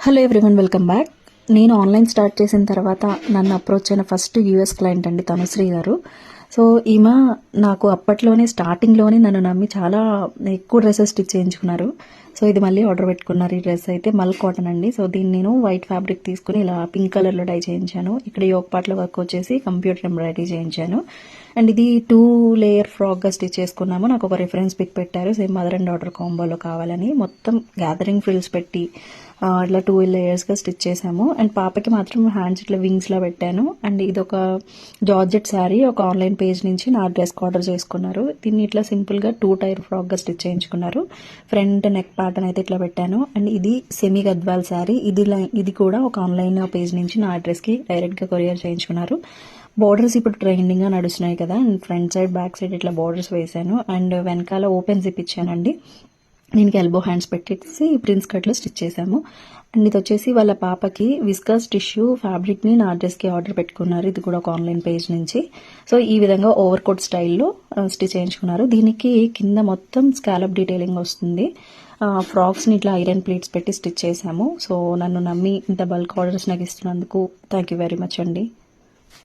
Hello everyone, welcome back. నేను online start చేసిన తర్వాత నన్ను అప్రోచ్ అయిన ఫస్ట్ యూఎస్ క్లయింట్ అండి తనుశ్రీ గారు. సో ఈమె నాకు అప్పట్లోనే స్టార్టింగ్లోనే నన్ను నమ్మి చాలా ఎక్కువ డ్రెస్సెస్ స్టిచ్ చేయించుకున్నారు. సో ఇది మళ్ళీ ఆర్డర్ పెట్టుకున్నారు. ఈ డ్రెస్ అయితే మల్ కాటన్ అండి. సో దీన్ని నేను వైట్ ఫ్యాబ్రిక్ తీసుకుని ఇలా పింక్ కలర్లో డై చేయించాను. ఇక్కడ యోక్ పార్ట్లో వర్క్ వచ్చేసి కంప్యూటర్ ఎంబ్రాయిడరీ చేయించాను. అండ్ ఇది 2 లేయర్ ఫ్రాక్గా స్టిచ్ చేసుకున్నాము. నాకు ఒక రిఫరెన్స్ పిక్ పెట్టారు, సేమ్ మదర్ అండ్ డాటర్ కాంబోలో కావాలని. మొత్తం గ్యాదరింగ్ ఫ్రిల్స్ పెట్టి ఇట్లా 2 లేయర్స్గా స్టిచ్ చేసాము. అండ్ పాపకి మాత్రం హ్యాండ్స్ ఇట్లా వింగ్స్లో పెట్టాను. అండ్ ఇది ఒక జార్జెట్ శారీ ఒక ఆన్లైన్ పేజ్ నుంచి నా డ్రెస్కి ఆర్డర్ చేసుకున్నారు. దీన్ని ఇట్లా సింపుల్గా 2 టైర్ ఫ్రాక్గా స్టిచ్ చేయించుకున్నారు. ఫ్రంట్ నెక్ ప్యాటర్న్ అయితే ఇట్లా పెట్టాను. అండ్ ఇది సెమీ గద్వాల్ శారీ. ఇది కూడా ఒక ఆన్లైన్ పేజ్ నుంచి నా అడ్రస్కి డైరెక్ట్గా కొరియర్ చేయించుకున్నారు. బోర్డర్స్ ఇప్పుడు ట్రెండింగ్గా నడుస్తున్నాయి కదా. And front side back side ఇట్లా బోర్డర్స్ వేసాను. అండ్ వెనకాల ఓపెన్ జిప్ ఇచ్చానండి. దీనికి ఎల్బో హ్యాండ్స్ పెట్టేసి ప్రిన్స్ కట్లో స్టిచ్ చేశాము. అండ్ ఇది వచ్చేసి వాళ్ళ పాపకి విస్కస్ టిష్యూ ఫ్యాబ్రిక్ని నా డ్రెస్కి ఆర్డర్ పెట్టుకున్నారు. ఇది కూడా ఒక ఆన్లైన్ పేజ్ నుంచి. సో ఈ విధంగా ఓవర్ కోట్ స్టైల్లో స్టిచ్ చేయించుకున్నారు. దీనికి కింద మొత్తం స్కాలప్ డీటెయిలింగ్ వస్తుంది. ఫ్రాక్స్ని ఇట్లా ఐరన్ ప్లీట్స్ పెట్టి స్టిచ్ చేశాము. సో నన్ను నమ్మి ఇంత బల్క్ ఆర్డర్స్ నాకు ఇస్తున్నందుకు థ్యాంక్ యూ వెరీ మచ్ అండి.